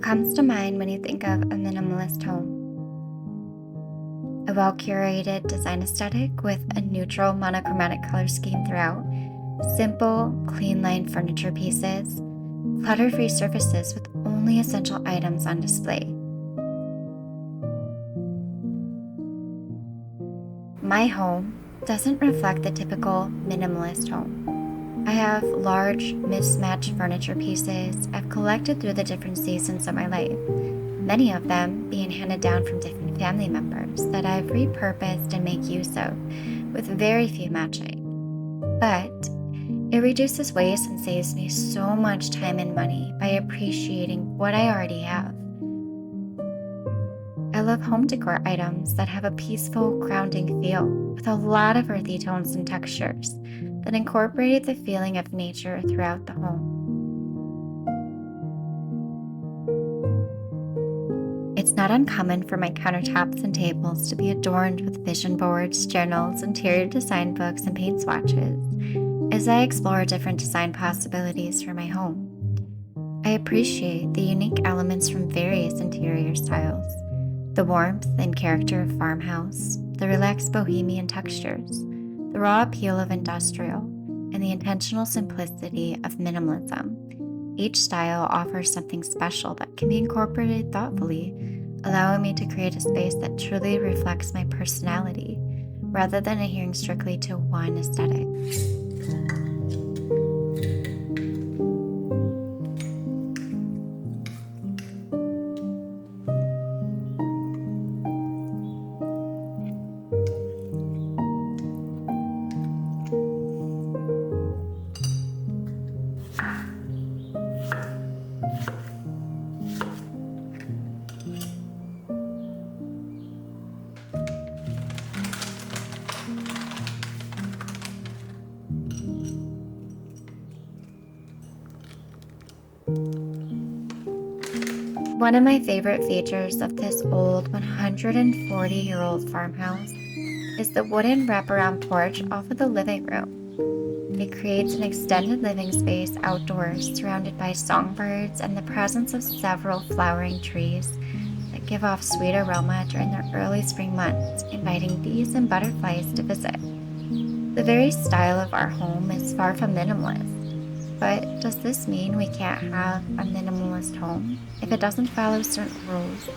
comes to mind when you think of a minimalist home? A well-curated design aesthetic with a neutral monochromatic color scheme throughout, simple, clean-lined furniture pieces, clutter-free surfaces with only essential items on display. My home doesn't reflect the typical minimalist home. I have large, mismatched furniture pieces I've collected through the different seasons of my life, many of them being handed down from different family members that I've repurposed and make use of, with very few matching. But it reduces waste and saves me so much time and money by appreciating what I already have. I love home decor items that have a peaceful, grounding feel with a lot of earthy tones and textures that incorporate the feeling of nature throughout the home. It's not uncommon for my countertops and tables to be adorned with vision boards, journals, interior design books, and paint swatches as I explore different design possibilities for my home. I appreciate the unique elements from various interior styles, the warmth and character of farmhouse, the relaxed bohemian textures, the raw appeal of industrial, and the intentional simplicity of minimalism. Each style offers something special that can be incorporated thoughtfully, allowing me to create a space that truly reflects my personality, rather than adhering strictly to one aesthetic. One of my favorite features of this old 140-year-old farmhouse is the wooden wraparound porch off of the living room. It creates an extended living space outdoors surrounded by songbirds and the presence of several flowering trees that give off sweet aroma during the early spring months, inviting bees and butterflies to visit. The very style of our home is far from minimalist. But does this mean we can't have a minimalist home if it doesn't follow certain rules?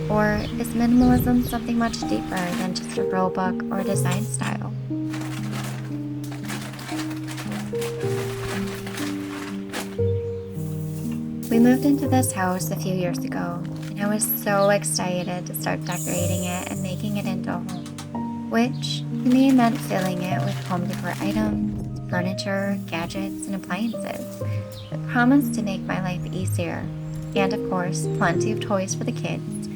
Or is minimalism something much deeper than just a rule book or a design style? We moved into this house a few years ago, and I was so excited to start decorating it and making it into a home, which to me meant filling it with home decor items, furniture, gadgets, and appliances that promised to make my life easier, and of course, plenty of toys for the kids.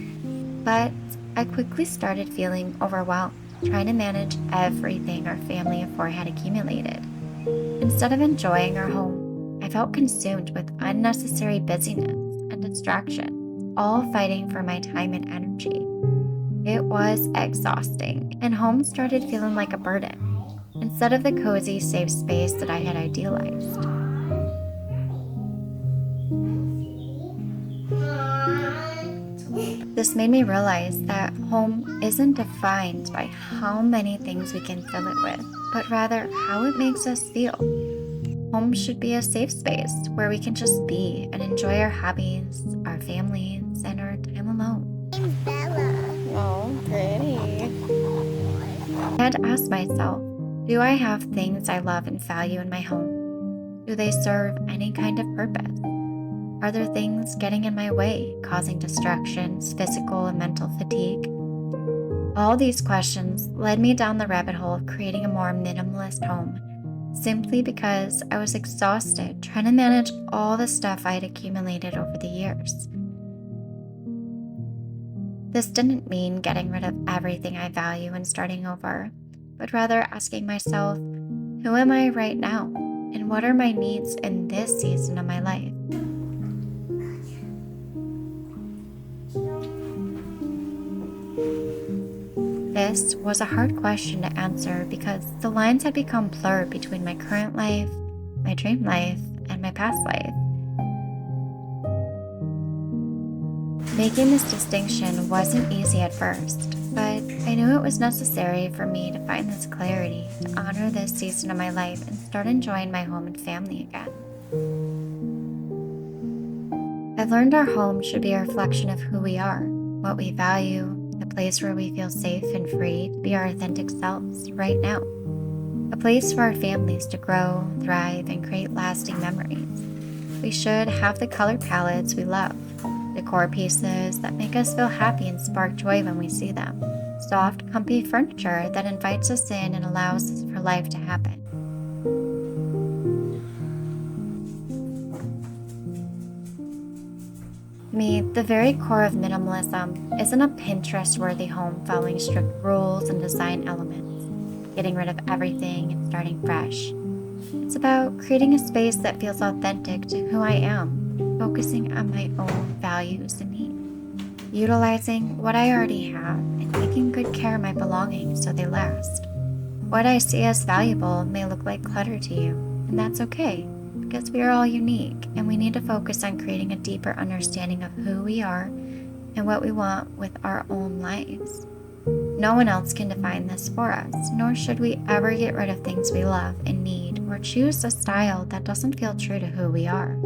But I quickly started feeling overwhelmed, trying to manage everything our family of four had accumulated. Instead of enjoying our home, I felt consumed with unnecessary busyness and distraction, all fighting for my time and energy. It was exhausting, and home started feeling like a burden instead of the cozy, safe space that I had idealized. This made me realize that home isn't defined by how many things we can fill it with, but rather how it makes us feel. Home should be a safe space where we can just be and enjoy our hobbies, our families, and our time alone. Oh, pretty. I had to ask myself, do I have things I love and value in my home? Do they serve any kind of purpose? Are there things getting in my way, causing distractions, physical and mental fatigue? All these questions led me down the rabbit hole of creating a more minimalist home, simply because I was exhausted trying to manage all the stuff I had accumulated over the years. This didn't mean getting rid of everything I value and starting over, but rather asking myself, who am I right now? And what are my needs in this season of my life? This was a hard question to answer because the lines had become blurred between my current life, my dream life, and my past life. Making this distinction wasn't easy at first, but I knew it was necessary for me to find this clarity, to honor this season of my life and start enjoying my home and family again. I've learned our home should be a reflection of who we are, what we value, a place where we feel safe and free to be our authentic selves right now. A place for our families to grow, thrive, and create lasting memories. We should have the color palettes we love, decor pieces that make us feel happy and spark joy when we see them, soft, comfy furniture that invites us in and allows for life to happen. To me, the very core of minimalism isn't a Pinterest-worthy home following strict rules and design elements, getting rid of everything and starting fresh. It's about creating a space that feels authentic to who I am, focusing on my own values and needs, utilizing what I already have and taking good care of my belongings so they last. What I see as valuable may look like clutter to you, and that's okay, because we are all unique and we need to focus on creating a deeper understanding of who we are and what we want with our own lives. No one else can define this for us, nor should we ever get rid of things we love and need or choose a style that doesn't feel true to who we are.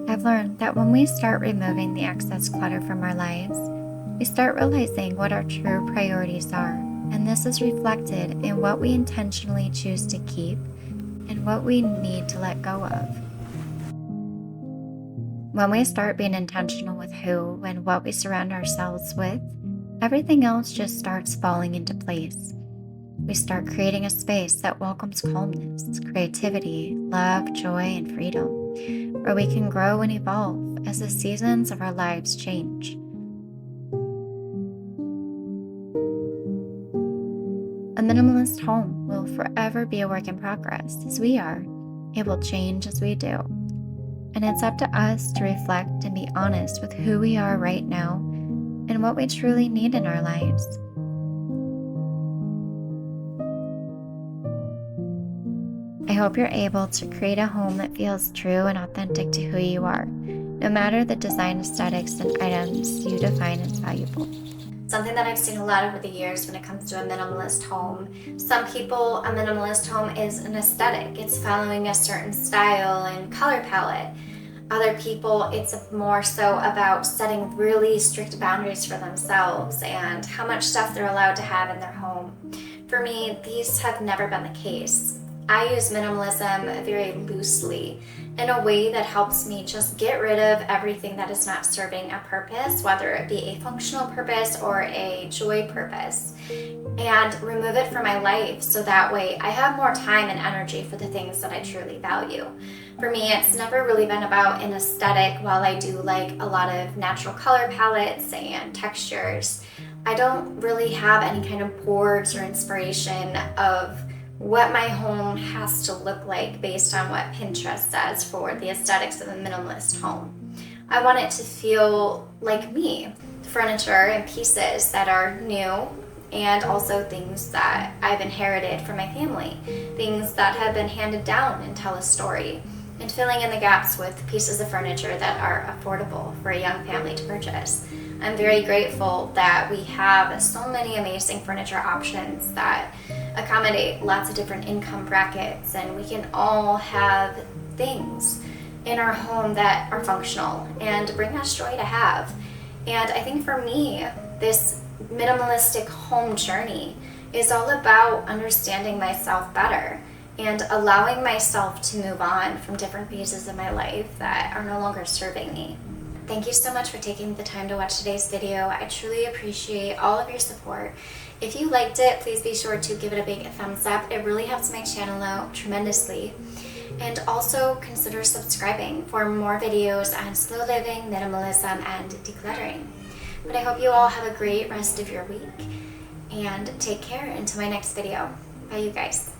I've learned that when we start removing the excess clutter from our lives, we start realizing what our true priorities are, and this is reflected in what we intentionally choose to keep and what we need to let go of. When we start being intentional with who and what we surround ourselves with, everything else just starts falling into place. We start creating a space that welcomes calmness, creativity, love, joy, and freedom, where we can grow and evolve as the seasons of our lives change. A minimalist home will forever be a work in progress, as we are. It will change as we do. And it's up to us to reflect and be honest with who we are right now and what we truly need in our lives. I hope you're able to create a home that feels true and authentic to who you are, no matter the design aesthetics and items you define as valuable. Something that I've seen a lot over the years when it comes to a minimalist home. Some people, a minimalist home is an aesthetic. It's following a certain style and color palette. Other people, it's more so about setting really strict boundaries for themselves and how much stuff they're allowed to have in their home. For me, these have never been the case. I use minimalism very loosely in a way that helps me just get rid of everything that is not serving a purpose, whether it be a functional purpose or a joy purpose, and remove it from my life so that way I have more time and energy for the things that I truly value. For me, it's never really been about an aesthetic. While I do like a lot of natural color palettes and textures, I don't really have any kind of boards or inspiration of what my home has to look like based on what Pinterest says for the aesthetics of a minimalist home. I want it to feel like me, furniture and pieces that are new and also things that I've inherited from my family, things that have been handed down and tell a story, and filling in the gaps with pieces of furniture that are affordable for a young family to purchase. I'm very grateful that we have so many amazing furniture options that accommodate lots of different income brackets, and we can all have things in our home that are functional and bring us joy to have. And I think for me, this minimalistic home journey is all about understanding myself better and allowing myself to move on from different pieces of my life that are no longer serving me. Thank you so much for taking the time to watch today's video. I truly appreciate all of your support. If you liked it, please be sure to give it a big thumbs up. It really helps my channel out tremendously. And also consider subscribing for more videos on slow living, minimalism, and decluttering. But I hope you all have a great rest of your week and take care until my next video. Bye, you guys.